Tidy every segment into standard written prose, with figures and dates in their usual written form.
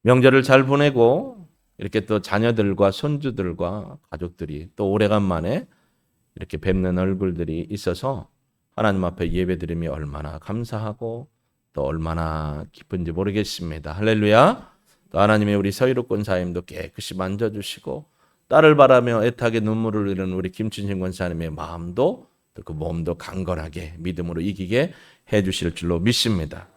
명절을 잘 보내고 이렇게 또 자녀들과 손주들과 가족들이 또 오래간만에 이렇게 뵙는 얼굴들이 있어서 하나님 앞에 예배드림이 얼마나 감사하고 또 얼마나 기쁜지 모르겠습니다. 할렐루야. 또 하나님의 우리 서희록 권사님도 깨끗이 만져주시고 딸을 바라며 애타게 눈물을 흘리는 우리 김춘신 권사님의 마음도 또 그 몸도 강건하게 믿음으로 이기게 해주실 줄로 믿습니다.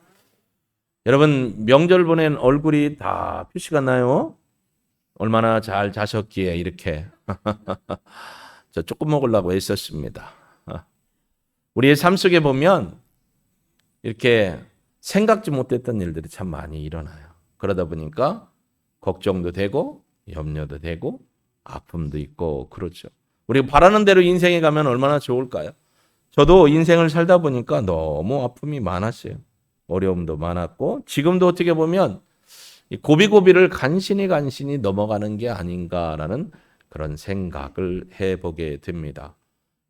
여러분 명절 보낸 얼굴이 다 표시가 나요? 얼마나 잘 자셨기에 이렇게 저 조금 먹으려고 애썼습니다. 우리의 삶 속에 보면 이렇게 생각지 못했던 일들이 참 많이 일어나요. 그러다 보니까 걱정도 되고 염려도 되고 아픔도 있고 그렇죠. 우리가 바라는 대로 인생에 가면 얼마나 좋을까요? 저도 인생을 살다 보니까 너무 아픔이 많았어요. 어려움도 많았고 지금도 어떻게 보면 고비고비를 간신히 넘어가는 게 아닌가라는 그런 생각을 해보게 됩니다.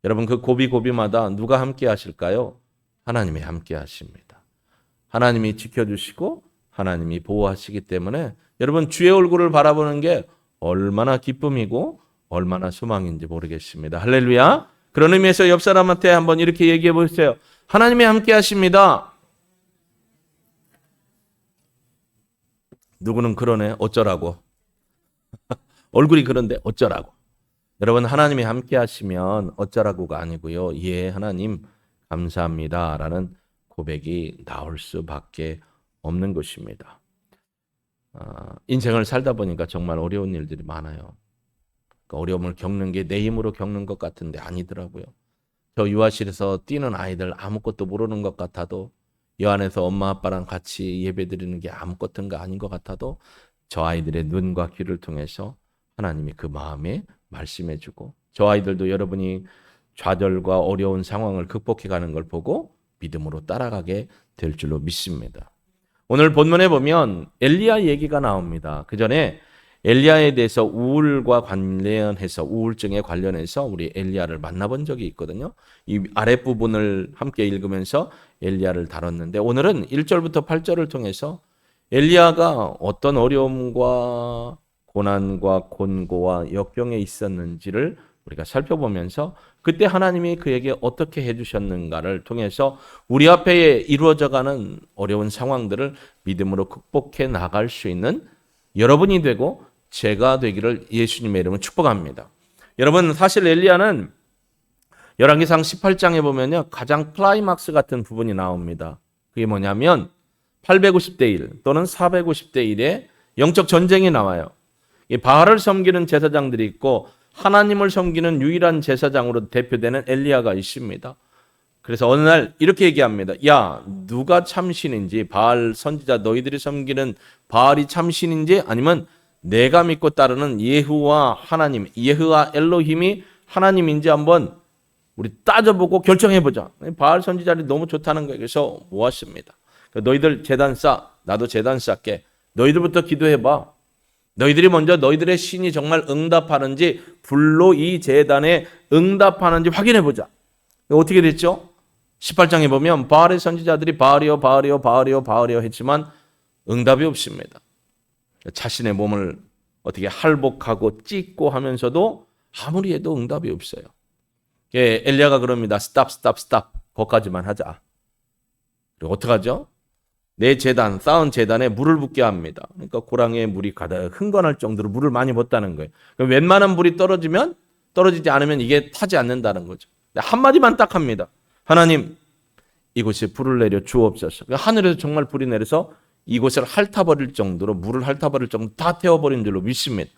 여러분 그 고비고비마다 누가 함께 하실까요? 하나님이 함께 하십니다. 하나님이 지켜주시고 하나님이 보호하시기 때문에 여러분 주의 얼굴을 바라보는 게 얼마나 기쁨이고 얼마나 소망인지 모르겠습니다. 할렐루야. 그런 의미에서 옆 사람한테 한번 이렇게 얘기해 보세요. 하나님이 함께 하십니다. 누구는 그러네. 어쩌라고. 얼굴이 그런데 어쩌라고. 여러분 하나님이 함께 하시면 어쩌라고가 아니고요. 예 하나님 감사합니다 라는 고백이 나올 수밖에 없는 것입니다. 인생을 살다 보니까 정말 어려운 일들이 많아요. 그 어려움을 겪는 게 내 힘으로 겪는 것 같은데 아니더라고요. 저 유아실에서 뛰는 아이들 아무것도 모르는 것 같아도 이 안에서 엄마 아빠랑 같이 예배드리는 게 아무것도가 아닌 것 같아도 저 아이들의 눈과 귀를 통해서 하나님이 그 마음에 말씀해주고 저 아이들도 여러분이 좌절과 어려운 상황을 극복해가는 걸 보고 믿음으로 따라가게 될 줄로 믿습니다. 오늘 본문에 보면 엘리야 얘기가 나옵니다. 그 전에 엘리야에 대해서 우울과 관련해서 우울증에 관련해서 우리 엘리야를 만나본 적이 있거든요. 이 아랫부분을 함께 읽으면서 엘리야를 다뤘는데 오늘은 1절부터 8절을 통해서 엘리야가 어떤 어려움과 고난과 곤고와 역경에 있었는지를 우리가 살펴보면서 그때 하나님이 그에게 어떻게 해주셨는가를 통해서 우리 앞에 이루어져가는 어려운 상황들을 믿음으로 극복해 나갈 수 있는 여러분이 되고 제가 되기를 예수님의 이름으로 축복합니다. 여러분 사실 엘리야는 열왕기상 18장에 보면요 가장 클라이막스 같은 부분이 나옵니다. 그게 뭐냐면 850대 1 또는 450대 1의 영적 전쟁이 나와요. 이 바알을 섬기는 제사장들이 있고 하나님을 섬기는 유일한 제사장으로 대표되는 엘리야가 있습니다. 그래서 어느 날 이렇게 얘기합니다. 야, 누가 참신인지 바알 선지자 너희들이 섬기는 바알이 참신인지 아니면 내가 믿고 따르는 예후와 하나님, 예후와 엘로힘이 하나님인지 한번 우리 따져보고 결정해보자. 바알 선지자들이 너무 좋다는 거예요. 그래서 모았습니다. 너희들 제단 쌓, 나도 제단 쌓게. 너희들부터 기도해봐. 너희들이 먼저 너희들의 신이 정말 응답하는지 불로 이 제단에 응답하는지 확인해보자. 어떻게 됐죠? 18장에 보면 바알의 선지자들이 바알이요 했지만 응답이 없습니다. 자신의 몸을 어떻게 할복하고 찢고 하면서도 아무리 해도 응답이 없어요. 엘리야가 그럽니다. 스탑. 거기까지만 하자. 그리고 어떡하죠? 내 제단, 쌓은 제단에 물을 붓게 합니다. 그러니까 고랑에 물이 가득 흥건할 정도로 물을 많이 붓다는 거예요. 웬만한 물이 떨어지지 않으면 이게 타지 않는다는 거죠. 한마디만 딱 합니다. 하나님, 이곳에 불을 내려 주옵소서. 하늘에서 정말 불이 내려서 이곳을 핥아버릴 정도로 물을 핥아버릴 정도로 다 태워버린 줄로 믿습니다.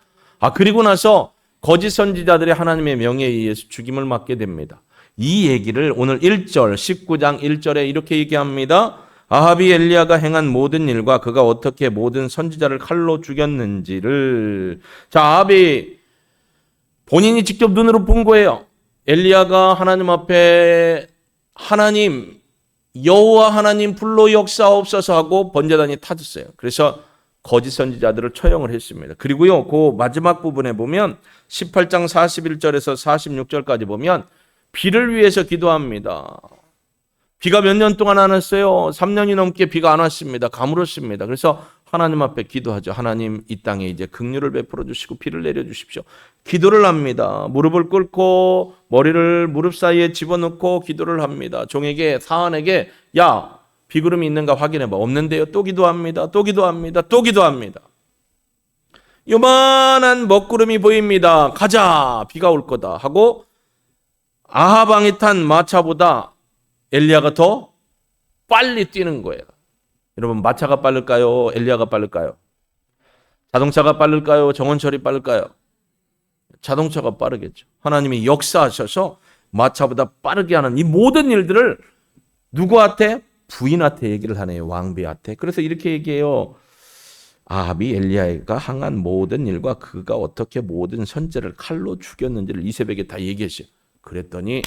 그리고 나서 거짓 선지자들이 하나님의 명예에 의해서 죽임을 맞게 됩니다. 이 얘기를 오늘 1절, 19장 1절에 이렇게 얘기합니다. 아합이 엘리야가 행한 모든 일과 그가 어떻게 모든 선지자를 칼로 죽였는지를 아합이 본인이 직접 눈으로 본 거예요. 엘리야가 하나님 앞에 하나님 여호와 하나님 불로 역사옵소서 하고 번제단이 타졌어요. 그래서 거짓 선지자들을 처형을 했습니다. 그리고요, 그 마지막 부분에 보면 18장 41절에서 46절까지 보면 비를 위해서 기도합니다. 비가 몇 년 동안 안 왔어요. 3년이 넘게 비가 안 왔습니다. 가물었습니다. 그래서 하나님 앞에 기도하죠. 하나님, 이 땅에 이제 긍휼을 베풀어 주시고 비를 내려 주십시오. 기도를 합니다. 무릎을 꿇고 머리를 무릎 사이에 집어넣고 기도를 합니다. 종에게, 사환에게, 야, 비구름이 있는가 확인해봐. 없는데요. 또 기도합니다. 또 기도합니다. 또 기도합니다. 요만한 먹구름이 보입니다. 가자, 비가 올 거다 하고 아하방이 탄 마차보다 엘리야가 더 빨리 뛰는 거예요. 여러분, 마차가 빠를까요? 엘리야가 빠를까요? 자동차가 빠를까요? 정원철이 빠를까요? 자동차가 빠르겠죠. 하나님이 역사하셔서 마차보다 빠르게 하는 이 모든 일들을 누구한테? 부인한테 얘기를 하네요. 왕비한테. 그래서 이렇게 얘기해요. 아합이 엘리야가 행한 모든 일과 그가 어떻게 모든 선지자를 칼로 죽였는지를 이세벨에게 다 얘기했어요. 그랬더니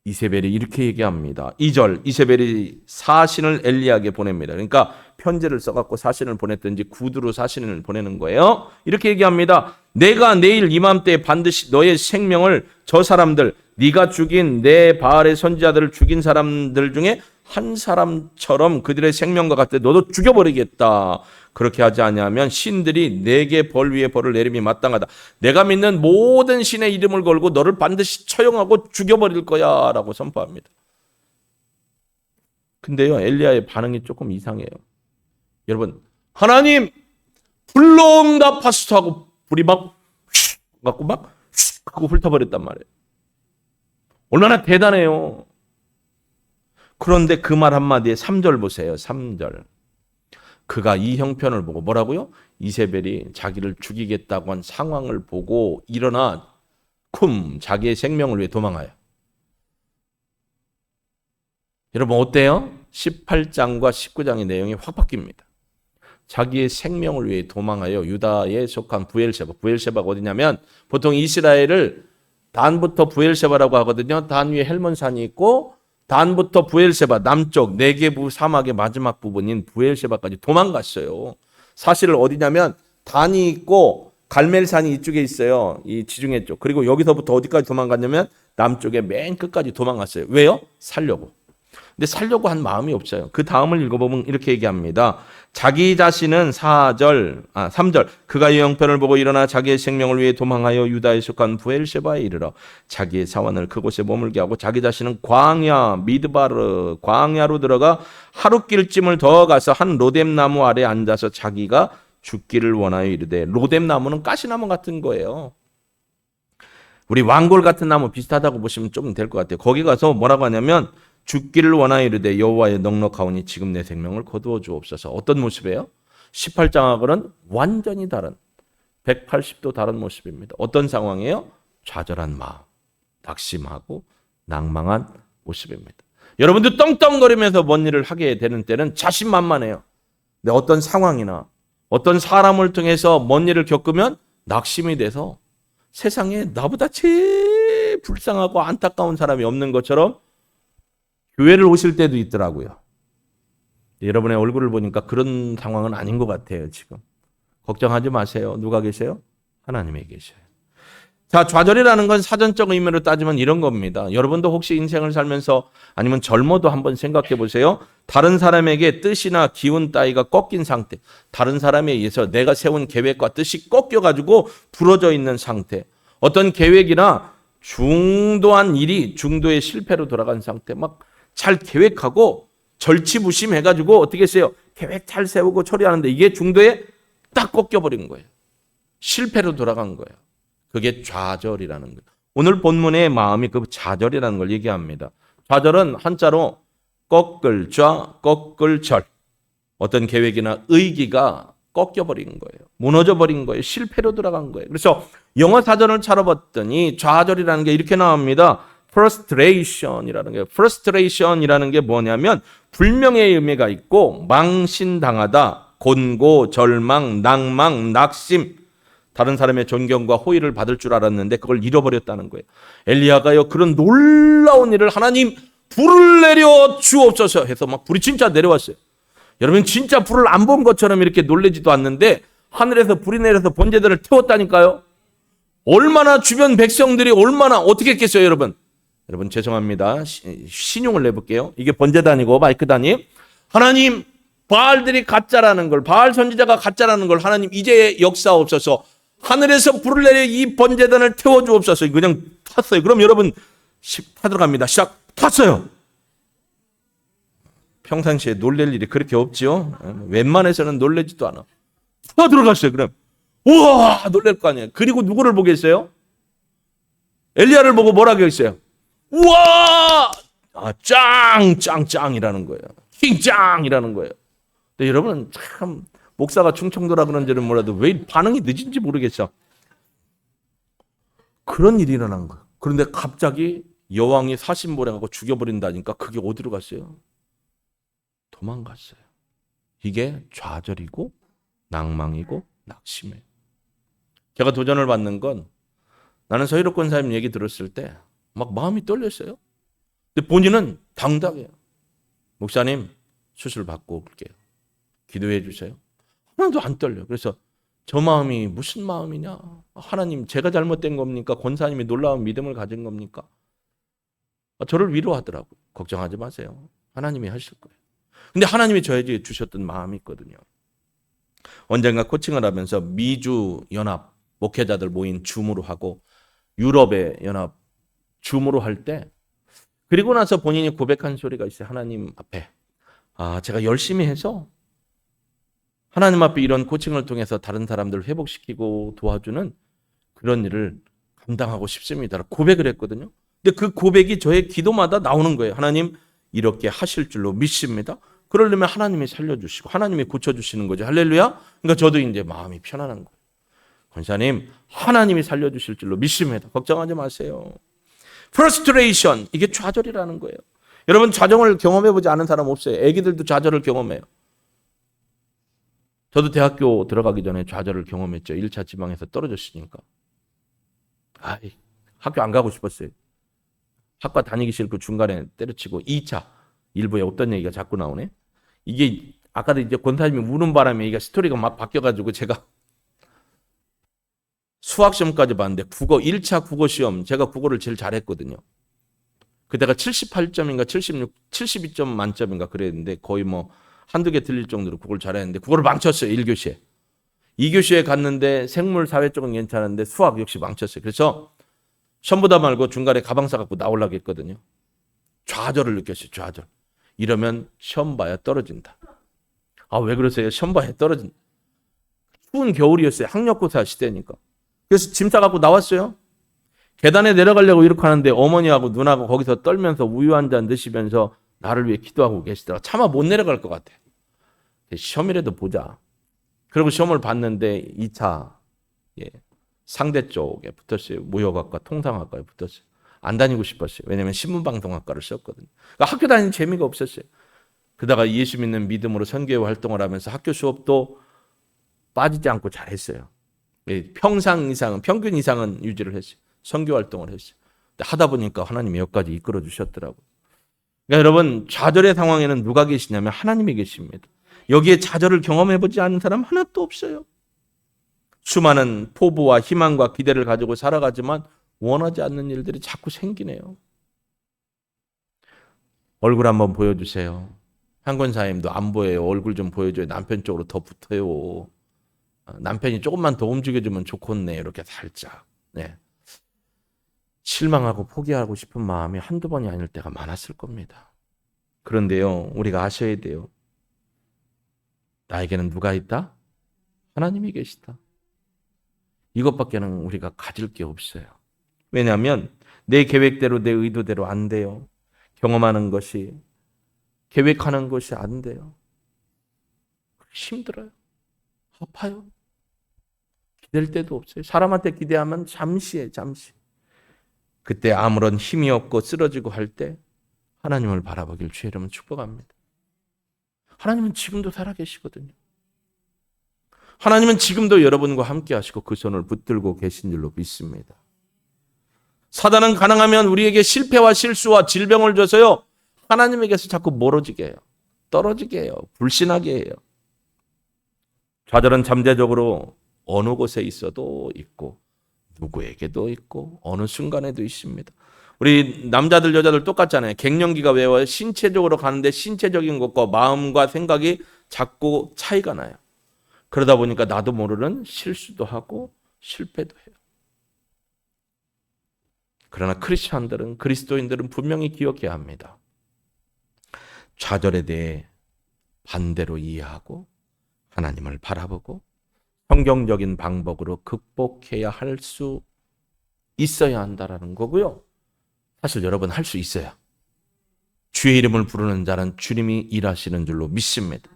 이세벨이 이렇게 얘기합니다. 2절, 이세벨이 사신을 엘리야에게 보냅니다. 그러니까 편지를 써갖고 사신을 보냈든지 구두로 사신을 보내는 거예요. 이렇게 얘기합니다. 내가 내일 이맘때 반드시 너의 생명을 저 사람들, 네가 죽인 내 바알의 선지자들을 죽인 사람들 중에 한 사람처럼 그들의 생명과 같아 너도 죽여버리겠다. 그렇게 하지 아니하면 신들이 내게 벌 위에 벌을 내림이 마땅하다. 내가 믿는 모든 신의 이름을 걸고 너를 반드시 처형하고 죽여버릴 거야 라고 선포합니다. 근데요, 엘리야의 반응이 조금 이상해요. 여러분, 하나님 불로 응답하소서 하고 불이 막 갖고 막 하고 훑어버렸단 말이에요. 얼마나 대단해요. 그런데 그 말 한마디에 3절 보세요. 3절. 그가 이 형편을 보고 뭐라고요? 이세벨이 자기를 죽이겠다고 한 상황을 보고 일어나 자기의 생명을 위해 도망하여. 여러분 어때요? 18장과 19장의 내용이 확 바뀝니다. 자기의 생명을 위해 도망하여 유다에 속한 부엘세바. 부엘세바가 어디냐면 보통 이스라엘을 단부터 부엘세바라고 하거든요. 단 위에 헬몬산이 있고 단부터 부엘세바 남쪽 네게부 사막의 마지막 부분인 부엘세바까지 도망갔어요. 사실 어디냐면 단이 있고 갈멜산이 이쪽에 있어요. 이 지중해 쪽. 그리고 여기서부터 어디까지 도망갔냐면 남쪽에 맨 끝까지 도망갔어요. 왜요? 살려고. 근데 살려고 한 마음이 없어요. 그 다음을 읽어보면 이렇게 얘기합니다. 자기 자신은 3절 그가 이 형편을 보고 일어나 자기의 생명을 위해 도망하여 유다에 속한 부엘세바에 이르러 자기의 사원을 그곳에 머물게 하고 자기 자신은 광야 미드바르 광야로 들어가 하룻길쯤을 더 가서 한 로뎀나무 아래 앉아서 자기가 죽기를 원하여 이르되 로뎀나무는 가시나무 같은 거예요. 우리 왕골 같은 나무 비슷하다고 보시면 좀 될 것 같아요. 거기 가서 뭐라고 하냐면 죽기를 원하여 이르되 여호와의 넉넉하오니 지금 내 생명을 거두어 주옵소서. 어떤 모습이에요? 18장하고는 완전히 다른 180도 다른 모습입니다. 어떤 상황이에요? 좌절한 마음, 낙심하고 낭망한 모습입니다. 여러분들 떵떵거리면서 뭔 일을 하게 되는 때는 자신만만해요. 근데 어떤 상황이나 어떤 사람을 통해서 뭔 일을 겪으면 낙심이 돼서 세상에 나보다 제일 불쌍하고 안타까운 사람이 없는 것처럼 교회를 오실 때도 있더라고요. 여러분의 얼굴을 보니까 그런 상황은 아닌 것 같아요, 지금. 걱정하지 마세요. 누가 계세요? 하나님이 계셔요. 자, 좌절이라는 건 사전적 의미로 따지면 이런 겁니다. 여러분도 혹시 인생을 살면서 아니면 젊어도 한번 생각해 보세요. 다른 사람에게 뜻이나 기운 따위가 꺾인 상태. 다른 사람에 의해서 내가 세운 계획과 뜻이 꺾여가지고 부러져 있는 상태. 어떤 계획이나 중도한 일이 중도의 실패로 돌아간 상태. 막 잘 계획하고 절치부심해가지고 어떻게 했어요? 계획 잘 세우고 처리하는데 이게 중도에 딱 꺾여버린 거예요. 실패로 돌아간 거예요. 그게 좌절이라는 거예요. 오늘 본문의 마음이 그 좌절이라는 걸 얘기합니다. 좌절은 한자로 꺾을 좌, 꺾을 절. 어떤 계획이나 의기가 꺾여버린 거예요. 무너져버린 거예요. 실패로 돌아간 거예요. 그래서 영어 사전을 찾아봤더니 좌절이라는 게 이렇게 나옵니다. frustration이라는 게 frustration이라는 게 뭐냐면 불명의 의미가 있고 망신당하다, 곤고, 절망, 낭망, 낙심. 다른 사람의 존경과 호의를 받을 줄 알았는데 그걸 잃어버렸다는 거예요. 엘리야가요 그런 놀라운 일을 하나님 불을 내려 주옵소서 해서 막 불이 진짜 내려왔어요. 여러분 진짜 불을 안 본 것처럼 이렇게 놀라지도 않는데 하늘에서 불이 내려서 번제들을 태웠다니까요. 얼마나 주변 백성들이 얼마나 어떻게 했겠어요 여러분. 여러분 죄송합니다. 신용을 내볼게요. 이게 번제단이고 마이크단이 하나님 바알들이 가짜라는 걸, 바알 선지자가 가짜라는 걸 하나님 이제 역사옵소서. 하늘에서 불을 내려 이 번제단을 태워주옵소서. 그냥 탔어요. 그럼 여러분 타들어갑니다. 시작. 탔어요. 평상시에 놀랄 일이 그렇게 없지요. 웬만해서는 놀라지도 않아. 다 들어갔어요. 그럼 우와 놀랄 거 아니에요. 그리고 누구를 보겠어요? 엘리야를 보고 뭐라고 했어요? 우와 짱이라는 거예요. 킹짱이라는 거예요. 근데 여러분 참 목사가 충청도라 그런지는 몰라도 왜 반응이 늦은지 모르겠어. 그런 일이 일어난 거예요. 그런데 갑자기 여왕이 사신보내하고 죽여버린다니까 그게 어디로 갔어요? 도망갔어요. 이게 좌절이고 낭망이고 낙심이에요. 제가 도전을 받는 건 나는 서희록 권사님 얘기 들었을 때 막 마음이 떨렸어요. 근데 본인은 당당해요. 목사님 수술 받고 올게요. 기도해 주세요. 하나도 안 떨려. 그래서 저 마음이 무슨 마음이냐? 하나님 제가 잘못된 겁니까? 권사님이 놀라운 믿음을 가진 겁니까? 저를 위로하더라고요. 걱정하지 마세요. 하나님이 하실 거예요. 근데 하나님이 저에게 주셨던 마음이 있거든요. 언젠가 코칭을 하면서 미주 연합 목회자들 모인 줌으로 하고 유럽의 연합 줌으로 할 때 그리고 나서 본인이 고백한 소리가 있어요. 하나님 앞에 제가 열심히 해서 하나님 앞에 이런 코칭을 통해서 다른 사람들을 회복시키고 도와주는 그런 일을 감당하고 싶습니다. 고백을 했거든요. 근데 그 고백이 저의 기도마다 나오는 거예요. 하나님 이렇게 하실 줄로 믿습니다. 그러려면 하나님이 살려주시고 하나님이 고쳐주시는 거죠. 할렐루야. 그러니까 저도 이제 마음이 편안한 거예요. 권사님 하나님이 살려주실 줄로 믿습니다. 걱정하지 마세요. frustration 이게 좌절이라는 거예요. 여러분 좌절을 경험해보지 않은 사람 없어요. 애기들도 좌절을 경험해요. 저도 대학교 들어가기 전에 좌절을 경험했죠. 1차 지방에서 떨어졌으니까. 학교 안 가고 싶었어요. 학과 다니기 싫고 중간에 때려치고 2차 일부에 어떤 얘기가 자꾸 나오네. 이게 아까도 이제 권사님이 우는 바람에 이게 스토리가 막 바뀌어가지고 제가 수학시험까지 봤는데 국어 1차 국어시험 제가 국어를 제일 잘했거든요. 그때가 78점인가 72점 만점인가 그랬는데 거의 뭐 한두 개 틀릴 정도로 국어를 잘했는데 국어를 망쳤어요. 1교시에. 2교시에 갔는데 생물 사회 쪽은 괜찮은데 수학 역시 망쳤어요. 그래서 시험보다 말고 중간에 가방 싸갖고 나오려고 했거든요. 좌절을 느꼈어요. 좌절. 이러면 시험 봐야 떨어진다. 왜 그러세요? 시험 봐야 떨어진다. 추운 겨울이었어요. 학력고사 시대니까. 그래서 짐 싸갖고 나왔어요. 계단에 내려가려고 이렇게 하는데 어머니하고 누나가 거기서 떨면서 우유 한 잔 드시면서 나를 위해 기도하고 계시더라고요. 차마 못 내려갈 것 같아. 시험이라도 보자. 그리고 시험을 봤는데 2차 상대 쪽에 붙었어요. 무역학과 통상학과에 붙었어요. 안 다니고 싶었어요. 왜냐하면 신문방송학과를 썼거든요. 그러니까 학교 다니는 재미가 없었어요. 그러다가 예수 믿는 믿음으로 선교회 활동을 하면서 학교 수업도 빠지지 않고 잘했어요. 평균 이상은 유지를 했어요. 선교 활동을 했어요. 근데 하다 보니까 하나님이 여기까지 이끌어 주셨더라고요. 그러니까 여러분 좌절의 상황에는 누가 계시냐면 하나님이 계십니다. 여기에 좌절을 경험해보지 않은 사람 하나도 없어요. 수많은 포부와 희망과 기대를 가지고 살아가지만 원하지 않는 일들이 자꾸 생기네요. 얼굴 한번 보여주세요. 한 권사님도 안 보여요. 얼굴 좀 보여줘요. 남편 쪽으로 더 붙어요. 남편이 조금만 더 움직여주면 좋겠네. 이렇게 살짝. 실망하고 포기하고 싶은 마음이 한두 번이 아닐 때가 많았을 겁니다. 그런데요. 우리가 아셔야 돼요. 나에게는 누가 있다? 하나님이 계시다. 이것밖에는 우리가 가질 게 없어요. 왜냐하면 내 계획대로 내 의도대로 안 돼요. 경험하는 것이 계획하는 것이 안 돼요. 힘들어요. 아파요. 기댈 데도 없어요. 사람한테 기대하면 잠시에 잠시. 그때 아무런 힘이 없고 쓰러지고 할 때 하나님을 바라보길 주의 이름으로 축복합니다. 하나님은 지금도 살아계시거든요. 하나님은 지금도 여러분과 함께 하시고 그 손을 붙들고 계신 줄로 믿습니다. 사단은 가능하면 우리에게 실패와 실수와 질병을 줘서요. 하나님에게서 자꾸 멀어지게 해요. 떨어지게 해요. 불신하게 해요. 좌절은 잠재적으로 어느 곳에 있어도 있고 누구에게도 있고 어느 순간에도 있습니다. 우리 남자들 여자들 똑같잖아요. 갱년기가 왜 와요? 신체적으로 가는데 신체적인 것과 마음과 생각이 자꾸 차이가 나요. 그러다 보니까 나도 모르는 실수도 하고 실패도 해요. 그러나 크리스찬들은, 그리스도인들은 분명히 기억해야 합니다. 좌절에 대해 반대로 이해하고 하나님을 바라보고 성경적인 방법으로 극복해야 할 수 있어야 한다라는 거고요. 사실 여러분 할 수 있어요. 주의 이름을 부르는 자는 주님이 일하시는 줄로 믿습니다.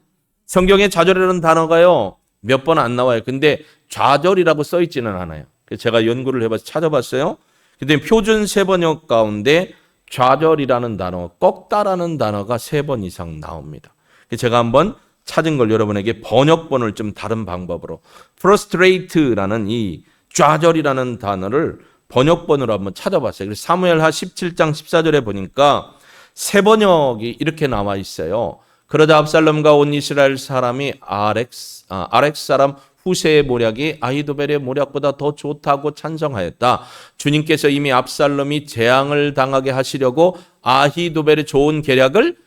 성경에 좌절이라는 단어가요 몇 번 안 나와요. 근데 좌절이라고 써 있지는 않아요. 제가 연구를 해봐서 찾아봤어요. 근데 표준 세번역 가운데 좌절이라는 단어, 꺾다라는 단어가 3번 이상 나옵니다. 제가 한번 찾은 걸 여러분에게 번역본을 좀 다른 방법으로 frustrate라는 이 좌절이라는 단어를 번역본으로 한번 찾아봤어요. 그래서 사무엘하 17장 14절에 보니까 3번역이 이렇게 나와 있어요. 그러자 압살롬과 온 이스라엘 사람이 아렉 사람 후세의 모략이 아히도벨의 모략보다 더 좋다고 찬성하였다. 주님께서 이미 압살롬이 재앙을 당하게 하시려고 아히도벨의 좋은 계략을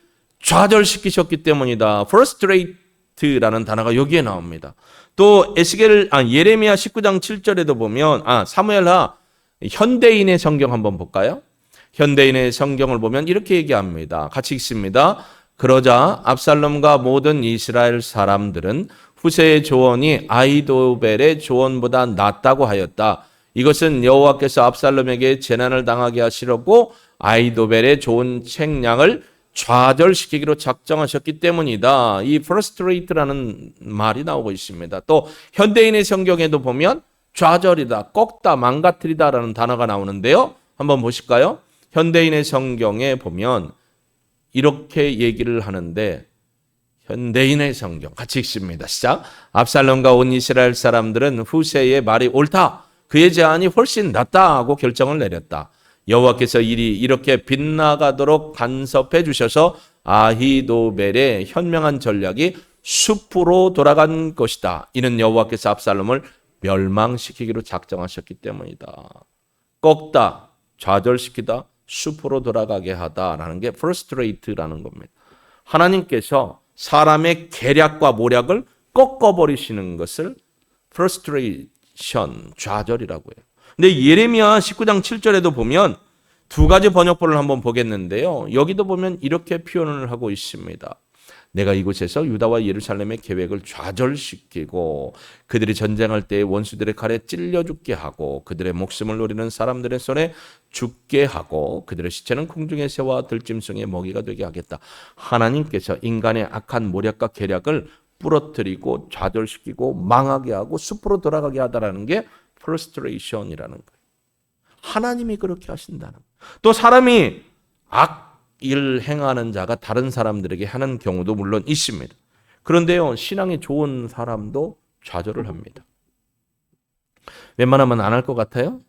좌절시키셨기 때문이다. frustrate라는 단어가 여기에 나옵니다. 또 예레미야 19장 7절에도 보면 사무엘하 현대인의 성경 한번 볼까요? 현대인의 성경을 보면 이렇게 얘기합니다. 같이 읽습니다. 그러자 압살롬과 모든 이스라엘 사람들은 후세의 조언이 아히도벨의 조언보다 낫다고 하였다. 이것은 여호와께서 압살롬에게 재난을 당하게 하시려고 아히도벨의 좋은 책량을 좌절시키기로 작정하셨기 때문이다. 이 frustrate라는 말이 나오고 있습니다. 또 현대인의 성경에도 보면 좌절이다, 꺾다, 망가뜨리다라는 단어가 나오는데요. 한번 보실까요? 현대인의 성경에 보면 이렇게 얘기를 하는데 현대인의 성경 같이 읽습니다. 시작. 압살롬과 온 이스라엘 사람들은 후세의 말이 옳다. 그의 제안이 훨씬 낫다 하고 결정을 내렸다. 여호와께서 일이 이렇게 빗나가도록 간섭해 주셔서 아히도벨의 현명한 전략이 숲으로 돌아간 것이다. 이는 여호와께서 압살롬을 멸망시키기로 작정하셨기 때문이다. 꺾다, 좌절시키다, 숲으로 돌아가게 하다라는 게 frustrate라는 겁니다. 하나님께서 사람의 계략과 모략을 꺾어버리시는 것을 frustration, 좌절이라고 해요. 근데 예레미야 19장 7절에도 보면 두 가지 번역본을 한번 보겠는데요. 여기도 보면 이렇게 표현을 하고 있습니다. 내가 이곳에서 유다와 예루살렘의 계획을 좌절시키고 그들이 전쟁할 때 원수들의 칼에 찔려 죽게 하고 그들의 목숨을 노리는 사람들의 손에 죽게 하고 그들의 시체는 공중의 새와 들짐승의 먹이가 되게 하겠다. 하나님께서 인간의 악한 모략과 계략을 부러뜨리고 좌절시키고 망하게 하고 숲으로 돌아가게 하다라는 게 frustration이라는 거예요. 하나님이 그렇게 하신다는 거예요. 또 사람이 악일 행하는 자가 다른 사람들에게 하는 경우도 물론 있습니다. 그런데요, 신앙이 좋은 사람도 좌절을 합니다. 웬만하면 안 할 것 같아요?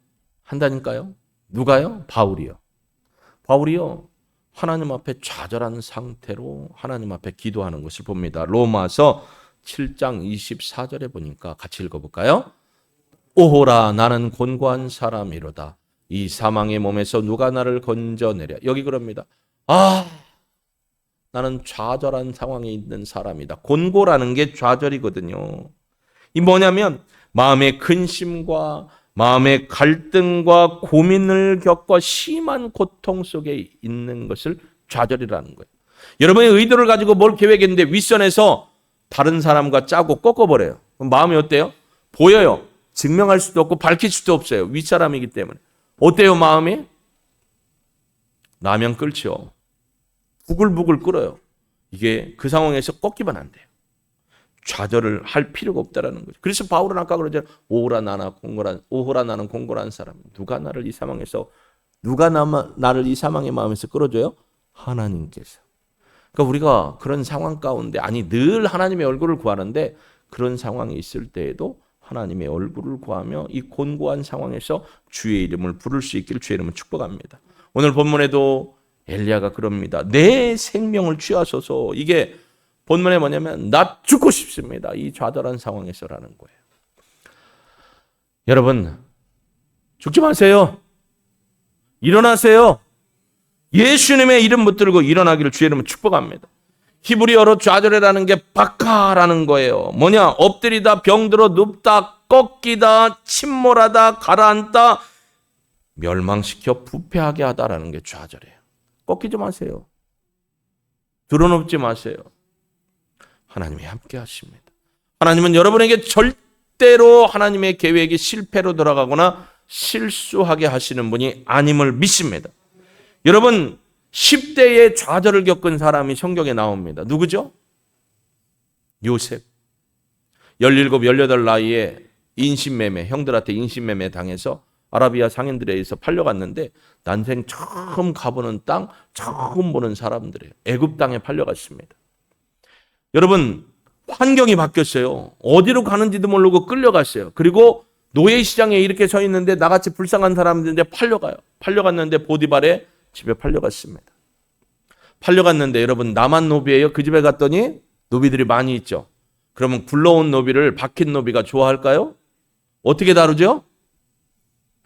한다니까요? 누가요? 바울이요. 바울이요, 하나님 앞에 좌절한 상태로 하나님 앞에 기도하는 것을 봅니다. 로마서 7장 24절에 보니까 같이 읽어볼까요? 오호라 나는 곤고한 사람이로다. 이 사망의 몸에서 누가 나를 건져내랴. 여기 그럽니다. 나는 좌절한 상황에 있는 사람이다. 곤고라는 게 좌절이거든요. 이 뭐냐면 마음의 근심과 마음의 갈등과 고민을 겪고 심한 고통 속에 있는 것을 좌절이라는 거예요. 여러분의 의도를 가지고 뭘 계획했는데 윗선에서 다른 사람과 짜고 꺾어버려요. 그럼 마음이 어때요? 보여요. 증명할 수도 없고 밝힐 수도 없어요. 윗사람이기 때문에. 어때요 마음이? 라면 끓죠. 부글부글 끓어요. 이게 그 상황에서 꺾이면 안 돼요. 좌절을 할 필요가 없다라는 거죠. 그래서 바울은 아까 그러잖아요. 오호라 나는 공고한 사람. 누가 나를 이 사망의 마음에서 끌어줘요? 하나님께서. 그러니까 우리가 그런 상황 가운데 늘 하나님의 얼굴을 구하는데 그런 상황이 있을 때에도 하나님의 얼굴을 구하며 이 곤고한 상황에서 주의 이름을 부를 수 있기를 주의 이름을 축복합니다. 오늘 본문에도 엘리야가 그럽니다. 내 생명을 취하소서. 이게 본문에 뭐냐면 나 죽고 싶습니다. 이 좌절한 상황에서라는 거예요. 여러분 죽지 마세요. 일어나세요. 예수님의 이름 붙들고 일어나기를 주의 이름으로 축복합니다. 히브리어로 좌절이라는 게 바카라는 거예요. 뭐냐? 엎드리다, 병들어 눕다, 꺾이다, 침몰하다, 가라앉다, 멸망시켜 부패하게 하다라는 게 좌절이에요. 꺾이지 마세요. 드러눕지 마세요. 하나님이 함께 하십니다. 하나님은 여러분에게 절대로 하나님의 계획이 실패로 돌아가거나 실수하게 하시는 분이 아님을 믿습니다. 여러분, 10대의 좌절을 겪은 사람이 성경에 나옵니다. 누구죠? 요셉. 17, 18 나이에 인신매매, 형들한테 인신매매 당해서 아라비아 상인들에 의해서 팔려갔는데 난생 처음 가보는 땅, 처음 보는 사람들이에요. 애굽 땅에 팔려갔습니다. 여러분, 환경이 바뀌었어요. 어디로 가는지도 모르고 끌려갔어요. 그리고 노예시장에 이렇게 서 있는데 나같이 불쌍한 사람들인데 팔려가요. 팔려갔는데 보디발의 집에 팔려갔습니다. 팔려갔는데 여러분, 남한 노비예요. 그 집에 갔더니 노비들이 많이 있죠. 그러면 굴러온 노비를 박힌 노비가 좋아할까요? 어떻게 다루죠?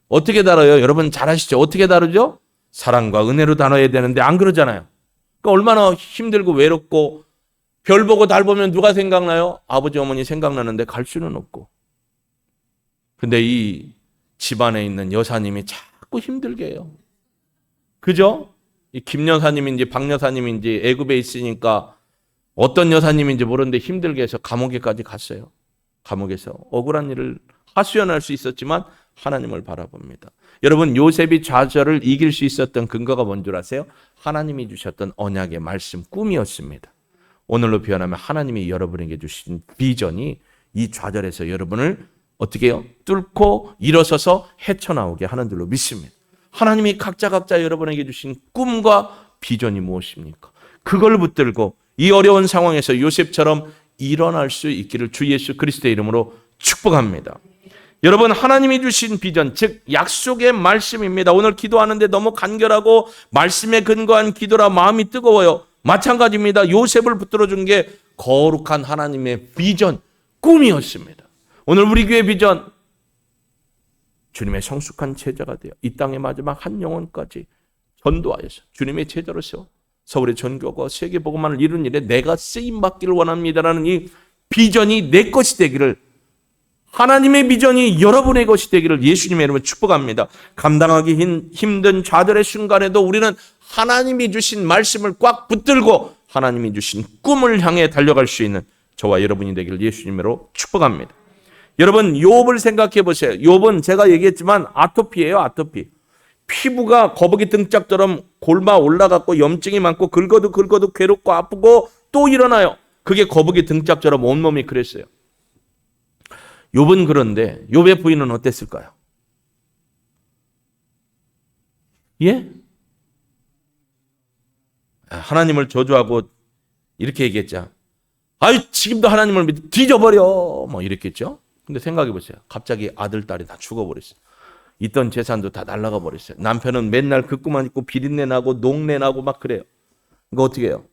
어떻게 다뤄요? 여러분 잘 아시죠? 어떻게 다루죠? 사랑과 은혜로 다뤄야 되는데 안 그러잖아요. 그러니까 얼마나 힘들고 외롭고, 별 보고 달 보면 누가 생각나요? 아버지 어머니 생각나는데 갈 수는 없고. 근데 이 집안에 있는 여사님이 자꾸 힘들게 해요. 그죠? 이 김 여사님인지 박 여사님인지 애굽에 있으니까 어떤 여사님인지 모르는데 힘들게 해서 감옥에까지 갔어요. 감옥에서 억울한 일을 하소연할 수 있었지만 하나님을 바라봅니다. 여러분, 요셉이 좌절을 이길 수 있었던 근거가 뭔 줄 아세요? 하나님이 주셨던 언약의 말씀, 꿈이었습니다. 오늘로 표현하면 하나님이 여러분에게 주신 비전이 이 좌절에서 여러분을 어떻게 해요? 뚫고 일어서서 헤쳐나오게 하는 줄로 믿습니다. 하나님이 각자 여러분에게 주신 꿈과 비전이 무엇입니까? 그걸 붙들고 이 어려운 상황에서 요셉처럼 일어날 수 있기를 주 예수 그리스도의 이름으로 축복합니다. 여러분, 하나님이 주신 비전, 즉 약속의 말씀입니다. 오늘 기도하는데 너무 간결하고 말씀에 근거한 기도라 마음이 뜨거워요. 마찬가지입니다. 요셉을 붙들어준 게 거룩한 하나님의 비전, 꿈이었습니다. 오늘 우리 교회 비전, 주님의 성숙한 제자가 되어 이 땅의 마지막 한 영혼까지 전도하여서 주님의 제자로 세워 서울의 전교과 세계 복음만을 이룬 일에 내가 쓰임 받기를 원합니다라는 이 비전이 내 것이 되기를, 하나님의 비전이 여러분의 것이 되기를 예수님의 이름으로 축복합니다. 감당하기 힘든 좌절의 순간에도 우리는 하나님이 주신 말씀을 꽉 붙들고 하나님이 주신 꿈을 향해 달려갈 수 있는 저와 여러분이 되기를 예수님으로 축복합니다. 여러분, 욥을 생각해 보세요. 욥은 제가 얘기했지만 아토피예요, 아토피. 피부가 거북이 등짝처럼 골마 올라갔고 염증이 많고 긁어도 괴롭고 아프고 또 일어나요. 그게 거북이 등짝처럼 온몸이 그랬어요. 욥은 그런데 욥의 부인은 어땠을까요? 예? 하나님을 저주하고 이렇게 얘기했죠. 아이, 지금도 하나님을 믿 뒤져버려 뭐 이랬겠죠. 근데 생각해 보세요. 갑자기 아들, 딸이 다 죽어버렸어요. 있던 재산도 다 날아가 버렸어요. 남편은 맨날 그 꿈만 있고 비린내 나고 녹내 나고 막 그래요. 이거 어떻게 해요?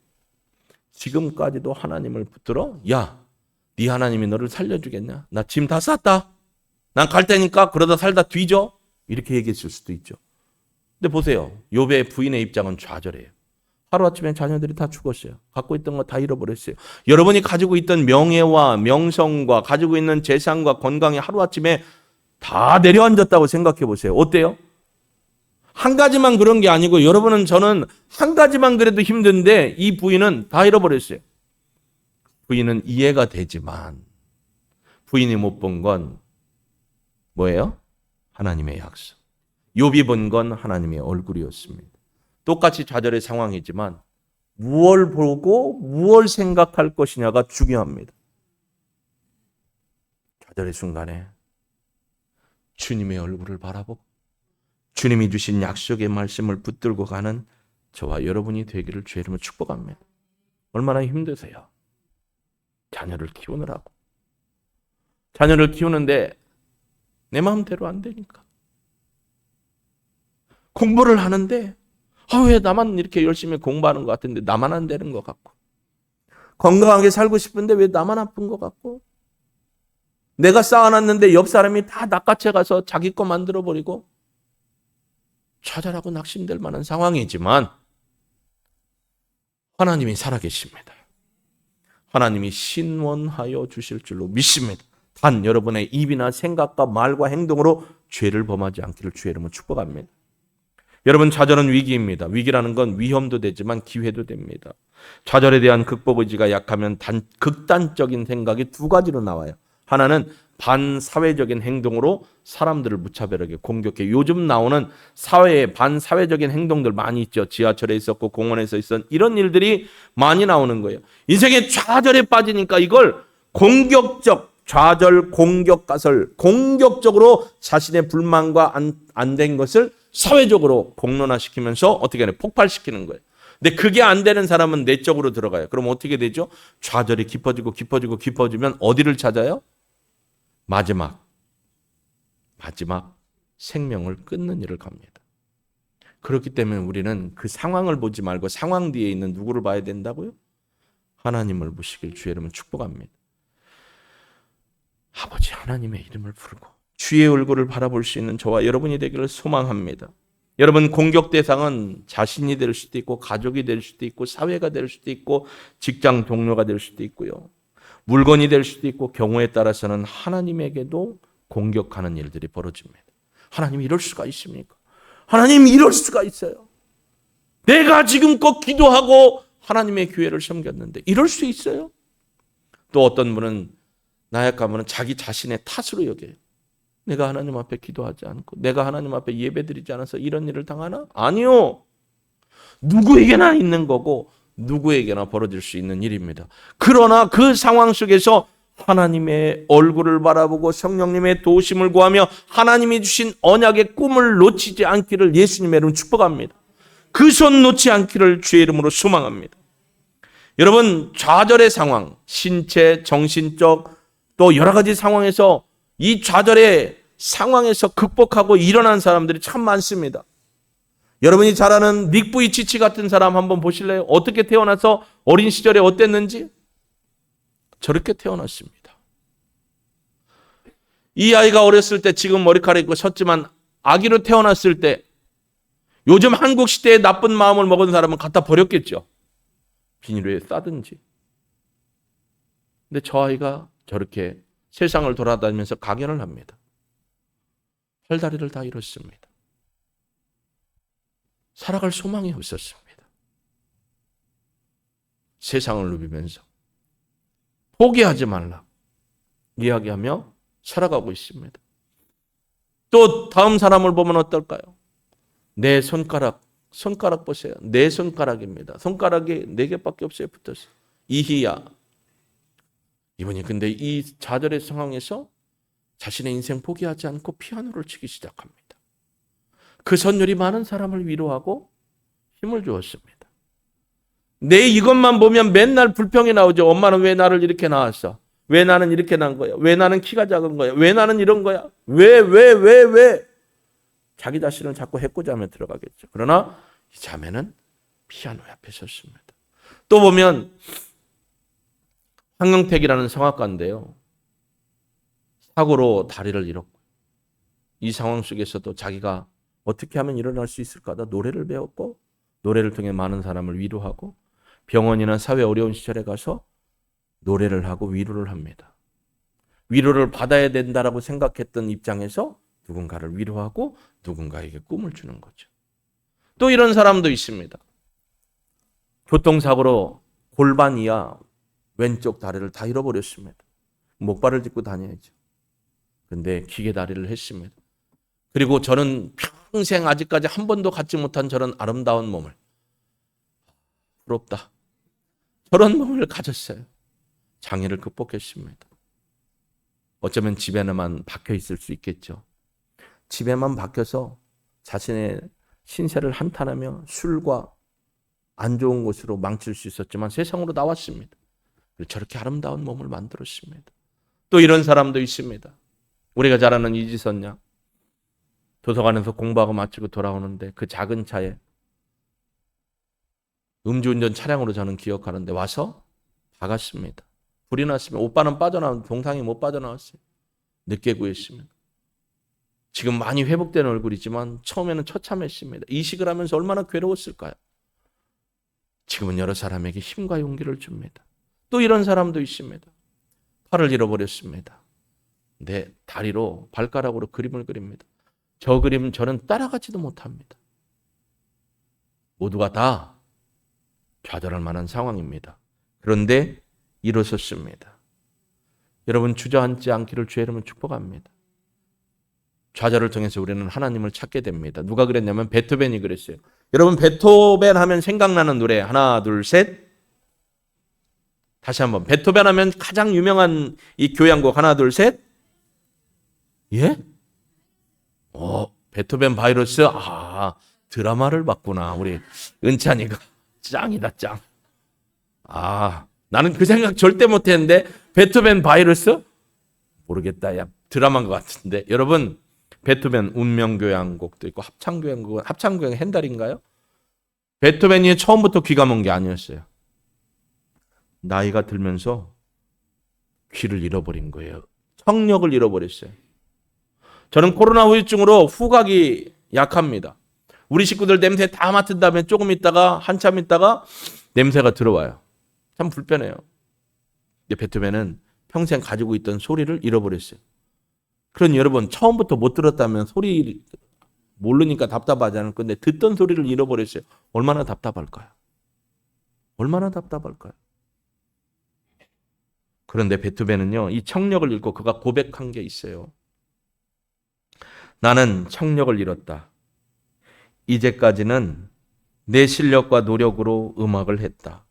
지금까지도 하나님을 붙들어? 야, 네 하나님이 너를 살려주겠냐? 나 짐 다 쌌다. 난 갈 테니까 그러다 살다 뒤져. 이렇게 얘기했을 수도 있죠. 근데 보세요. 욥의 부인의 입장은 좌절해요. 하루아침에 자녀들이 다 죽었어요. 갖고 있던 거 다 잃어버렸어요. 여러분이 가지고 있던 명예와 명성과 가지고 있는 재산과 건강이 하루아침에 다 내려앉았다고 생각해 보세요. 어때요? 한 가지만 그런 게 아니고 여러분은, 저는 한 가지만 그래도 힘든데 이 부인은 다 잃어버렸어요. 부인은 이해가 되지만 부인이 못 본 건 뭐예요? 하나님의 약속. 욥이 본 건 하나님의 얼굴이었습니다. 똑같이 좌절의 상황이지만 무엇을 보고 무엇을 생각할 것이냐가 중요합니다. 좌절의 순간에 주님의 얼굴을 바라보고 주님이 주신 약속의 말씀을 붙들고 가는 저와 여러분이 되기를 주의 이름으로 축복합니다. 얼마나 힘드세요? 자녀를 키우느라고. 자녀를 키우는데 내 마음대로 안 되니까. 공부를 하는데 왜 나만 이렇게 열심히 공부하는 것 같은데 나만 안 되는 것 같고, 건강하게 살고 싶은데 왜 나만 아픈 것 같고, 내가 쌓아놨는데 옆 사람이 다 낚아채 가서 자기 거 만들어버리고, 좌절하고 낙심될 만한 상황이지만 하나님이 살아계십니다. 하나님이 신원하여 주실 줄로 믿습니다. 단 여러분의 입이나 생각과 말과 행동으로 죄를 범하지 않기를 주의 이름으로 축복합니다. 여러분, 좌절은 위기입니다. 위기라는 건 위험도 되지만 기회도 됩니다. 좌절에 대한 극복 의지가 약하면 극단적인 생각이 두 가지로 나와요. 하나는 반사회적인 행동으로 사람들을 무차별하게 공격해. 요즘 나오는 사회에 반사회적인 행동들 많이 있죠. 지하철에 있었고 공원에서 있었던 이런 일들이 많이 나오는 거예요. 인생의 좌절에 빠지니까 이걸 공격적 좌절, 공격, 가설, 공격적으로 자신의 불만과 안 된 것을 사회적으로 공론화시키면서 어떻게 하냐, 폭발시키는 거예요. 근데 그게 안 되는 사람은 내적으로 들어가요. 그럼 어떻게 되죠? 좌절이 깊어지면 어디를 찾아요? 마지막 생명을 끊는 일을 갑니다. 그렇기 때문에 우리는 그 상황을 보지 말고 상황 뒤에 있는 누구를 봐야 된다고요? 하나님을 보시길 주의 이름으로 축복합니다. 아버지 하나님의 이름을 부르고 주의 얼굴을 바라볼 수 있는 저와 여러분이 되기를 소망합니다. 여러분, 공격 대상은 자신이 될 수도 있고 가족이 될 수도 있고 사회가 될 수도 있고 직장 동료가 될 수도 있고요. 물건이 될 수도 있고 경우에 따라서는 하나님에게도 공격하는 일들이 벌어집니다. 하나님 이럴 수가 있습니까? 하나님 이럴 수가 있어요. 내가 지금껏 기도하고 하나님의 교회를 섬겼는데 이럴 수 있어요? 또 어떤 분은 나약하면 자기 자신의 탓으로 여겨요. 내가 하나님 앞에 기도하지 않고 내가 하나님 앞에 예배드리지 않아서 이런 일을 당하나? 아니요. 누구에게나 있는 거고 누구에게나 벌어질 수 있는 일입니다. 그러나 그 상황 속에서 하나님의 얼굴을 바라보고 성령님의 도우심을 구하며 하나님이 주신 언약의 꿈을 놓치지 않기를 예수님의 이름으로 축복합니다. 그 손 놓지 않기를 주의 이름으로 소망합니다. 여러분, 좌절의 상황, 신체, 정신적 또 여러 가지 상황에서 이 좌절의 상황에서 극복하고 일어난 사람들이 참 많습니다. 여러분이 잘 아는 닉 부이치치 같은 사람 한번 보실래요? 어떻게 태어나서 어린 시절에 어땠는지? 저렇게 태어났습니다. 이 아이가 어렸을 때 지금 머리카락 있고 섰지만 아기로 태어났을 때 요즘 한국 시대에 나쁜 마음을 먹은 사람은 갖다 버렸겠죠. 비닐에 싸든지. 근데 저 아이가 저렇게 세상을 돌아다니면서 강연을 합니다. 팔다리를 다 잃었습니다. 살아갈 소망이 없었습니다. 세상을 누비면서 포기하지 말라 이야기하며 살아가고 있습니다. 또 다음 사람을 보면 어떨까요? 내 손가락 보세요. 내 손가락입니다. 손가락이 4개밖에 없어요. 붙었어요. 이희야. 이분이 근데 이 좌절의 상황에서 자신의 인생 포기하지 않고 피아노를 치기 시작합니다. 그 선율이 많은 사람을 위로하고 힘을 주었습니다. 내 이것만 보면 맨날 불평이 나오죠. 엄마는 왜 나를 이렇게 낳았어? 왜 나는 이렇게 난 거야? 왜 나는 키가 작은 거야? 왜 나는 이런 거야? 왜? 자기 자신을 자꾸 해코지하며 들어가겠죠. 그러나 이 자매는 피아노 앞에 섰습니다. 또 보면 황영택이라는 성악가인데요. 사고로 다리를 잃었고 이 상황 속에서도 자기가 어떻게 하면 일어날 수 있을까 하다 노래를 배웠고 노래를 통해 많은 사람을 위로하고 병원이나 사회 어려운 시절에 가서 노래를 하고 위로를 합니다. 위로를 받아야 된다라고 생각했던 입장에서 누군가를 위로하고 누군가에게 꿈을 주는 거죠. 또 이런 사람도 있습니다. 교통사고로 골반 이하 왼쪽 다리를 다 잃어버렸습니다. 목발을 짚고 다녀야죠. 근데 기계 다리를 했습니다. 그리고 저는 평생 아직까지 한 번도 갖지 못한 저런 아름다운 몸을, 부럽다. 저런 몸을 가졌어요. 장애를 극복했습니다. 어쩌면 집에만 박혀 있을 수 있겠죠. 집에만 박혀서 자신의 신세를 한탄하며 술과 안 좋은 곳으로 망칠 수 있었지만 세상으로 나왔습니다. 저렇게 아름다운 몸을 만들었습니다. 또 이런 사람도 있습니다. 우리가 잘 아는 이지선 양. 도서관에서 공부하고 마치고 돌아오는데 그 작은 차에 음주운전 차량으로 저는 기억하는데 와서 박았습니다. 불이 났습니다. 오빠는 빠져나왔는데 동상이 못 빠져나왔어요. 늦게 구했습니다. 지금 많이 회복된 얼굴이지만 처음에는 처참했습니다. 이식을 하면서 얼마나 괴로웠을까요? 지금은 여러 사람에게 힘과 용기를 줍니다. 또 이런 사람도 있습니다. 팔을 잃어버렸습니다. 내 다리로 발가락으로 그림을 그립니다. 저 그림 저는 따라가지도 못합니다. 모두가 다 좌절할 만한 상황입니다. 그런데 일어섰습니다. 여러분 주저앉지 않기를 주의 이름으로 축복합니다. 좌절을 통해서 우리는 하나님을 찾게 됩니다. 누가 그랬냐면 베토벤이 그랬어요. 여러분 베토벤 하면 생각나는 노래 하나 둘 셋. 다시 한번 베토벤 하면 가장 유명한 이 교향곡 하나 둘 셋. 예? 베토벤 바이러스. 드라마를 봤구나. 우리 은찬이가 짱이다 짱. 나는 그 생각 절대 못했는데 베토벤 바이러스? 모르겠다. 야 드라마인 것 같은데. 여러분 베토벤 운명교향곡도 있고 합창교향 핸달인가요? 베토벤이 처음부터 귀가 먼 게 아니었어요. 나이가 들면서 귀를 잃어버린 거예요. 청력을 잃어버렸어요. 저는 코로나 후유증으로 후각이 약합니다. 우리 식구들 냄새 다 맡은 다음에 조금 있다가 한참 있다가 냄새가 들어와요. 참 불편해요. 근데 베토벤은 평생 가지고 있던 소리를 잃어버렸어요. 그러니 여러분 처음부터 못 들었다면 소리 모르니까 답답하지 않을 건데 듣던 소리를 잃어버렸어요. 얼마나 답답할까요? 얼마나 답답할까요? 그런데 베토벤은요, 이 청력을 잃고 그가 고백한 게 있어요. 나는 청력을 잃었다. 이제까지는 내 실력과 노력으로 음악을 했다.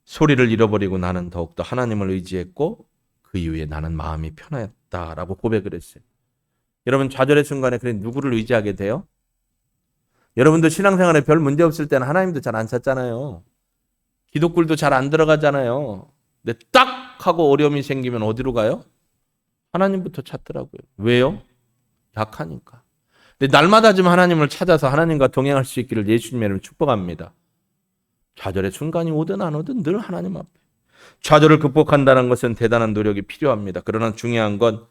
소리를 잃어버리고 나는 더욱더 하나님을 의지했고 그 이후에 나는 마음이 편했다라고 고백을 했어요. 여러분 좌절의 순간에 그래 누구를 의지하게 돼요? 여러분도 신앙생활에 별 문제 없을 때는 하나님도 잘 안 찾잖아요. 기독굴도 잘 안 들어가잖아요. 근데 딱 하고 어려움이 생기면 어디로 가요? 하나님부터 찾더라고요. 왜요? 약하니까. 근데 날마다 좀 하나님을 찾아서 하나님과 동행할 수 있기를 예수님의 축복합니다. 좌절의 순간이 오든 안 오든 늘 하나님 앞에. 좌절을 극복한다는 것은 대단한 노력이 필요합니다. 그러나 중요한 건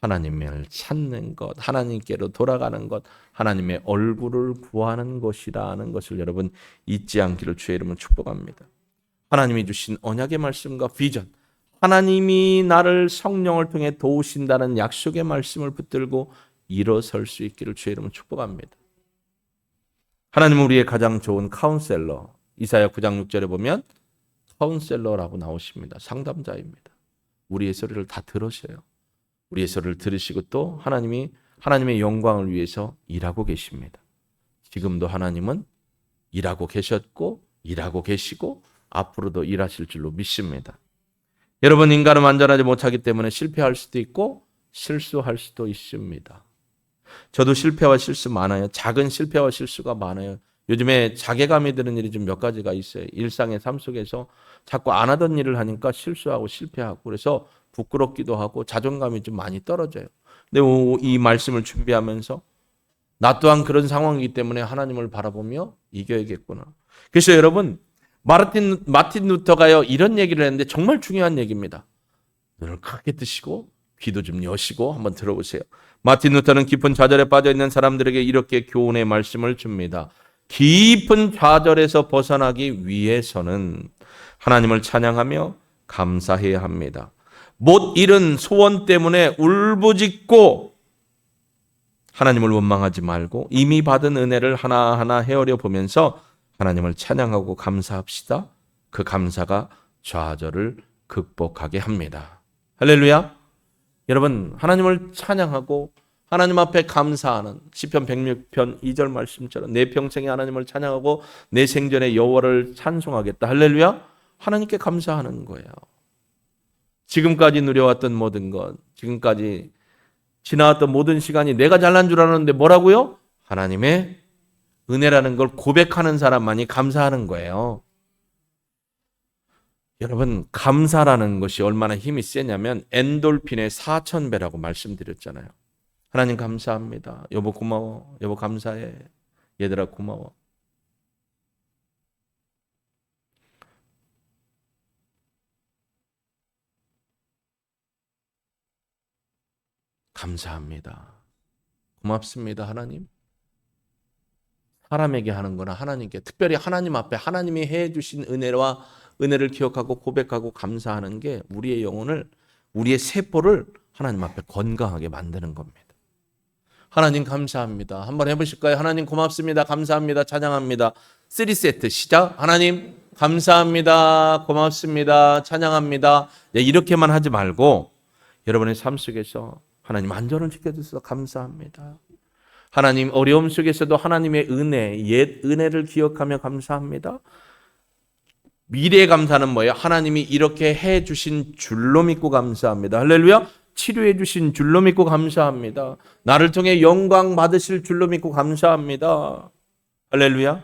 하나님을 찾는 것, 하나님께로 돌아가는 것, 하나님의 얼굴을 구하는 것이라는 것을 여러분 잊지 않기를 주의 이름으로 축복합니다. 하나님이 주신 언약의 말씀과 비전, 하나님이 나를 성령을 통해 도우신다는 약속의 말씀을 붙들고 일어설 수 있기를 주의 이름으로 축복합니다. 하나님은 우리의 가장 좋은 카운셀러, 이사야 9장 6절에 보면 카운셀러라고 나오십니다. 상담자입니다. 우리의 소리를 다 들으셔요. 우리의 소리를 들으시고 또 하나님의 영광을 위해서 일하고 계십니다. 지금도 하나님은 일하고 계셨고 일하고 계시고 앞으로도 일하실 줄로 믿습니다. 여러분 인간은 완전하지 못하기 때문에 실패할 수도 있고 실수할 수도 있습니다. 저도 실패와 실수 많아요. 작은 실패와 실수가 많아요. 요즘에 자괴감이 드는 일이 좀 몇 가지가 있어요. 일상의 삶 속에서 자꾸 안 하던 일을 하니까 실수하고 실패하고 그래서 부끄럽기도 하고 자존감이 좀 많이 떨어져요. 근데 이 말씀을 준비하면서 나 또한 그런 상황이기 때문에 하나님을 바라보며 이겨야겠구나. 그래서 여러분 마틴 루터가요 이런 얘기를 했는데 정말 중요한 얘기입니다. 눈을 크게 뜨시고 귀도 좀 여시고 한번 들어보세요. 마틴 루터는 깊은 좌절에 빠져 있는 사람들에게 이렇게 교훈의 말씀을 줍니다. 깊은 좌절에서 벗어나기 위해서는 하나님을 찬양하며 감사해야 합니다. 못 이룬 소원 때문에 울부짖고 하나님을 원망하지 말고 이미 받은 은혜를 하나하나 헤아려 보면서 하나님을 찬양하고 감사합시다. 그 감사가 좌절을 극복하게 합니다. 할렐루야. 여러분 하나님을 찬양하고 하나님 앞에 감사하는 시편 106편 2절 말씀처럼 내 평생에 하나님을 찬양하고 내 생전에 여호와를 찬송하겠다. 할렐루야. 하나님께 감사하는 거예요. 지금까지 누려왔던 모든 것, 지금까지 지나왔던 모든 시간이 내가 잘난 줄 알았는데 뭐라고요? 하나님의 은혜라는 걸 고백하는 사람만이 감사하는 거예요. 여러분 감사라는 것이 얼마나 힘이 세냐면 엔돌핀의 4000배라고 말씀드렸잖아요. 하나님 감사합니다. 여보 고마워. 여보 감사해. 얘들아 고마워. 감사합니다. 고맙습니다, 하나님. 사람에게 하는 거나 하나님께, 특별히 하나님 앞에 하나님이 해주신 은혜를 기억하고 고백하고 감사하는 게 우리의 영혼을, 우리의 세포를 하나님 앞에 건강하게 만드는 겁니다. 하나님 감사합니다. 한번 해보실까요? 하나님 고맙습니다. 감사합니다. 찬양합니다. 3세트 시작. 하나님 감사합니다. 고맙습니다. 찬양합니다. 이렇게만 하지 말고 여러분의 삶 속에서 하나님 안전을 지켜주셔서 감사합니다. 하나님 어려움 속에서도 하나님의 은혜, 옛 은혜를 기억하며 감사합니다. 미래의 감사는 뭐예요? 하나님이 이렇게 해주신 줄로 믿고 감사합니다. 할렐루야. 치료해 주신 줄로 믿고 감사합니다. 나를 통해 영광 받으실 줄로 믿고 감사합니다. 할렐루야.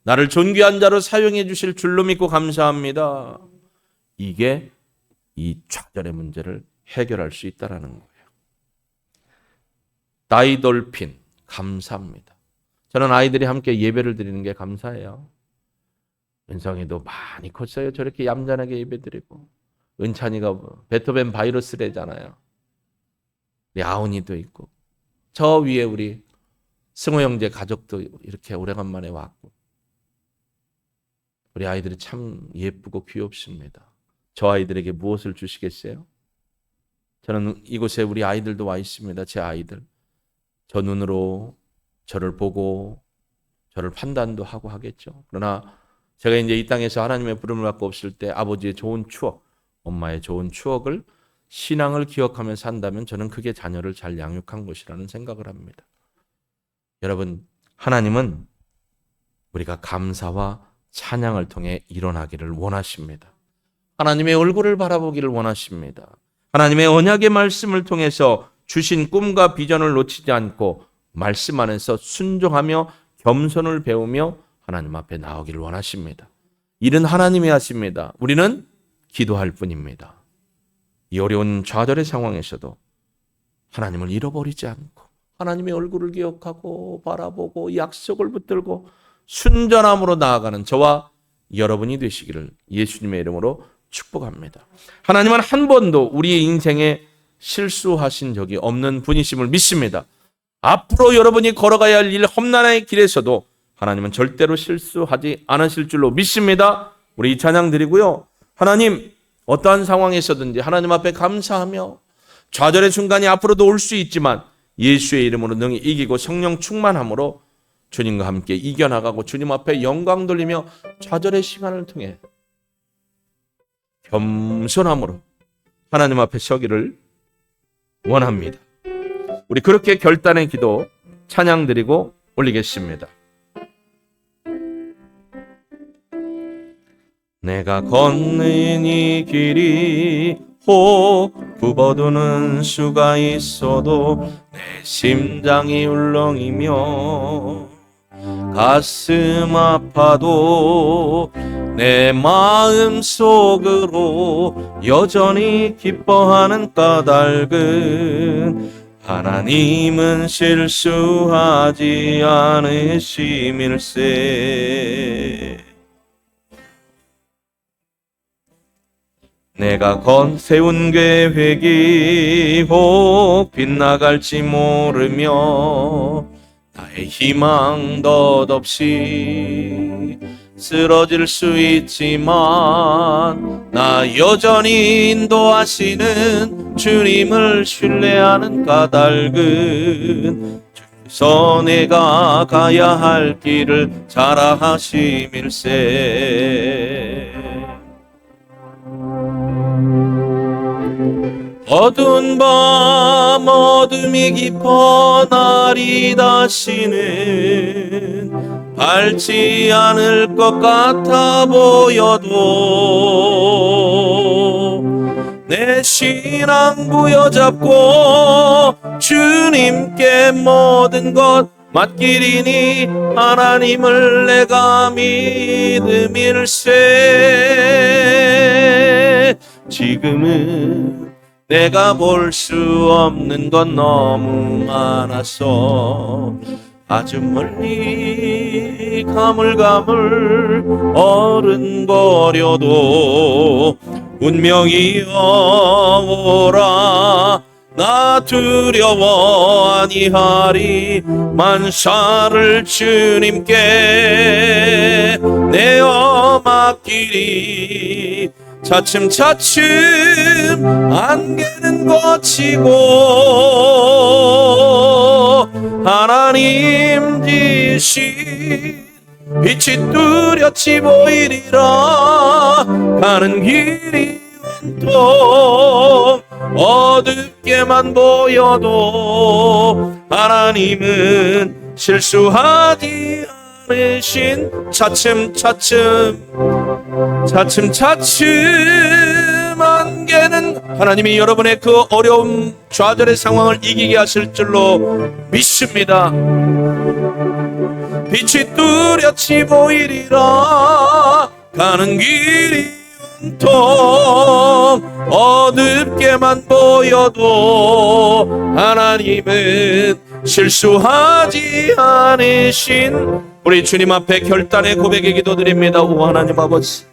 나를 존귀한 자로 사용해 주실 줄로 믿고 감사합니다. 이게 이 좌절의 문제를 해결할 수 있다는 거예요. 다이돌핀 감사합니다. 저는 아이들이 함께 예배를 드리는 게 감사해요. 은성이도 많이 컸어요. 저렇게 얌전하게 예배 드리고. 은찬이가 베토벤 바이러스래잖아요. 우리 아운이도 있고, 저 위에 우리 승호 형제 가족도 이렇게 오래간만에 왔고, 우리 아이들이 참 예쁘고 귀엽습니다. 저 아이들에게 무엇을 주시겠어요? 저는 이곳에 우리 아이들도 와 있습니다. 제 아이들. 저 눈으로 저를 보고 저를 판단도 하고 하겠죠. 그러나 제가 이제 이 땅에서 하나님의 부름을 받고 없을 때 아버지의 좋은 추억, 엄마의 좋은 추억을, 신앙을 기억하며 산다면 저는 그게 자녀를 잘 양육한 것이라는 생각을 합니다. 여러분, 하나님은 우리가 감사와 찬양을 통해 일어나기를 원하십니다. 하나님의 얼굴을 바라보기를 원하십니다. 하나님의 언약의 말씀을 통해서 주신 꿈과 비전을 놓치지 않고 말씀 안에서 순종하며 겸손을 배우며 하나님 앞에 나오기를 원하십니다. 일은 하나님이 하십니다. 우리는 기도할 뿐입니다. 이 어려운 좌절의 상황에서도 하나님을 잃어버리지 않고 하나님의 얼굴을 기억하고 바라보고 약속을 붙들고 순전함으로 나아가는 저와 여러분이 되시기를 예수님의 이름으로 축복합니다. 하나님은 한 번도 우리의 인생에 실수하신 적이 없는 분이심을 믿습니다. 앞으로 여러분이 걸어가야 할 일 험난의 길에서도 하나님은 절대로 실수하지 않으실 줄로 믿습니다. 우리 이 찬양 드리고요. 하나님, 어떠한 상황에서든지 하나님 앞에 감사하며 좌절의 순간이 앞으로도 올 수 있지만 예수의 이름으로 능히 이기고 성령 충만함으로 주님과 함께 이겨나가고 주님 앞에 영광 돌리며 좌절의 시간을 통해 겸손함으로 하나님 앞에 서기를 원합니다. 우리 그렇게 결단의 기도 찬양 드리고 올리겠습니다. 내가 걷는 이 길이 혹 굽어두는 수가 있어도 내 심장이 울렁이며 가슴 아파도 내 마음 속으로 여전히 기뻐하는 까닭은 하나님은 실수하지 않으심일세. 내가 세운 계획이 혹 빗나갈지 모르며 나의 희망 덧없이 쓰러질 수 있지만 나 여전히 인도하시는 주님을 신뢰하는 까닭은 주께서 내가 가야 할 길을 잘 아심일세. 어두운 밤 어둠이 깊어 날이 다시는 밝지 않을 것 같아 보여도 내 신앙 부여잡고 주님께 모든 것 맡기리니 하나님을 내가 믿음일세. 지금은 내가 볼 수 없는 건 너무 많아서 아주 멀리 가물가물 어른거려도 운명이여 오라 나 내가 두려워 아니하리. 만사를 주님께 내어 맡기리. 차츰차츰 안개는 걷히고 하나님 지신 빛이 뚜렷이 보이리라. 가는 길이 온통 어둡게만 보여도 하나님은 실수하지 않으신. 차츰 안개는 하나님이 여러분의 그 어려움 좌절의 상황을 이기게 하실 줄로 믿습니다. 빛이 뚜렷이 보이리라. 가는 길이 온통 어둡게만 보여도 하나님은 실수하지 않으신. 우리 주님 앞에 결단의 고백의 기도드립니다. 오 하나님 아버지,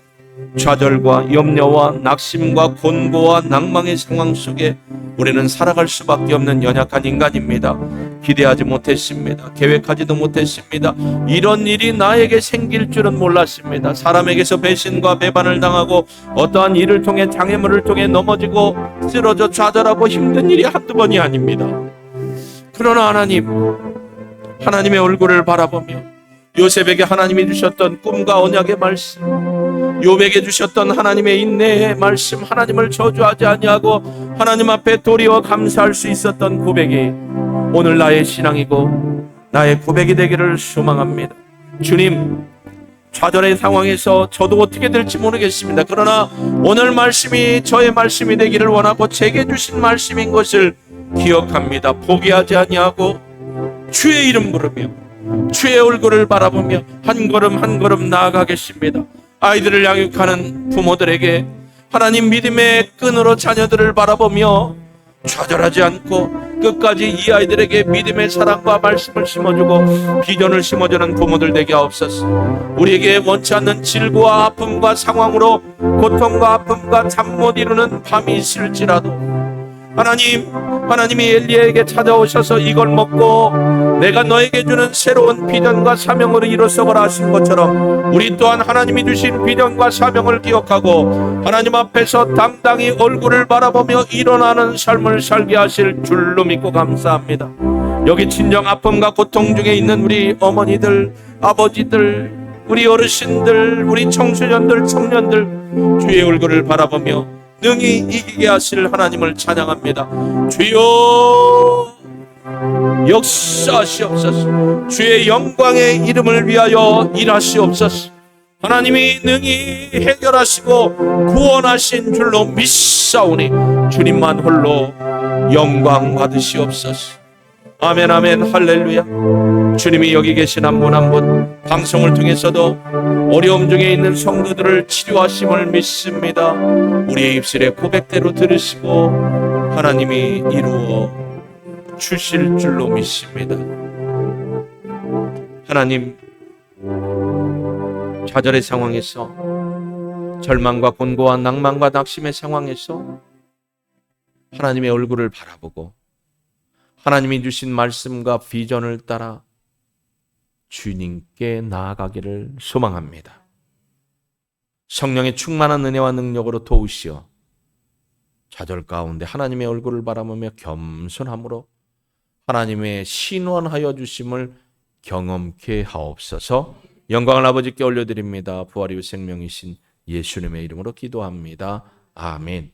좌절과 염려와 낙심과 곤고와 낭망의 상황 속에 우리는 살아갈 수밖에 없는 연약한 인간입니다. 기대하지 못했습니다. 계획하지도 못했습니다. 이런 일이 나에게 생길 줄은 몰랐습니다. 사람에게서 배신과 배반을 당하고 어떠한 일을 통해 장애물을 통해 넘어지고 쓰러져 좌절하고 힘든 일이 한두 번이 아닙니다. 그러나 하나님의 얼굴을 바라보며 요셉에게 하나님이 주셨던 꿈과 언약의 말씀, 욥에게 주셨던 하나님의 인내의 말씀, 하나님을 저주하지 아니하고 하나님 앞에 도리어 감사할 수 있었던 고백이 오늘 나의 신앙이고 나의 고백이 되기를 소망합니다. 주님, 좌절의 상황에서 저도 어떻게 될지 모르겠습니다. 그러나 오늘 말씀이 저의 말씀이 되기를 원하고 제게 주신 말씀인 것을 기억합니다. 포기하지 아니하고 주의 이름 부르며 주의 얼굴을 바라보며 한 걸음 한 걸음 나아가겠습니다. 아이들을 양육하는 부모들에게 하나님 믿음의 끈으로 자녀들을 바라보며 좌절하지 않고 끝까지 이 아이들에게 믿음의 사랑과 말씀을 심어주고 비전을 심어주는 부모들 되게 하옵소서. 우리에게 원치 않는 질고와 아픔과 상황으로 고통과 아픔과 잠 못 이루는 밤이 있을지라도 하나님이 엘리야에게 찾아오셔서 이걸 먹고 내가 너에게 주는 새로운 비전과 사명으로 이루어서거라 하신 것처럼 우리 또한 하나님이 주신 비전과 사명을 기억하고 하나님 앞에서 당당히 얼굴을 바라보며 일어나는 삶을 살게 하실 줄로 믿고 감사합니다. 여기 친정 아픔과 고통 중에 있는 우리 어머니들, 아버지들, 우리 어르신들, 우리 청소년들, 청년들 주의 얼굴을 바라보며 능히 이기게 하실 하나님을 찬양합니다. 주여 역사하시옵소서. 주의 영광의 이름을 위하여 일하시옵소서. 하나님이 능히 해결하시고 구원하신 줄로 믿사오니 주님만 홀로 영광 받으시옵소서. 아멘 아멘 할렐루야. 주님이 여기 계신 한 분 한 분 방송을 통해서도 어려움 중에 있는 성도들을 치료하심을 믿습니다. 우리의 입술의 고백대로 들으시고 하나님이 이루어 주실 줄로 믿습니다. 하나님, 좌절의 상황에서 절망과 곤고와 낭만과 낙심의 상황에서 하나님의 얼굴을 바라보고 하나님이 주신 말씀과 비전을 따라 주님께 나아가기를 소망합니다. 성령의 충만한 은혜와 능력으로 도우시어 좌절 가운데 하나님의 얼굴을 바라보며 겸손함으로 하나님의 신원하여 주심을 경험케 하옵소서. 영광을 아버지께 올려드립니다. 부활이요 생명이신 예수님의 이름으로 기도합니다. 아멘.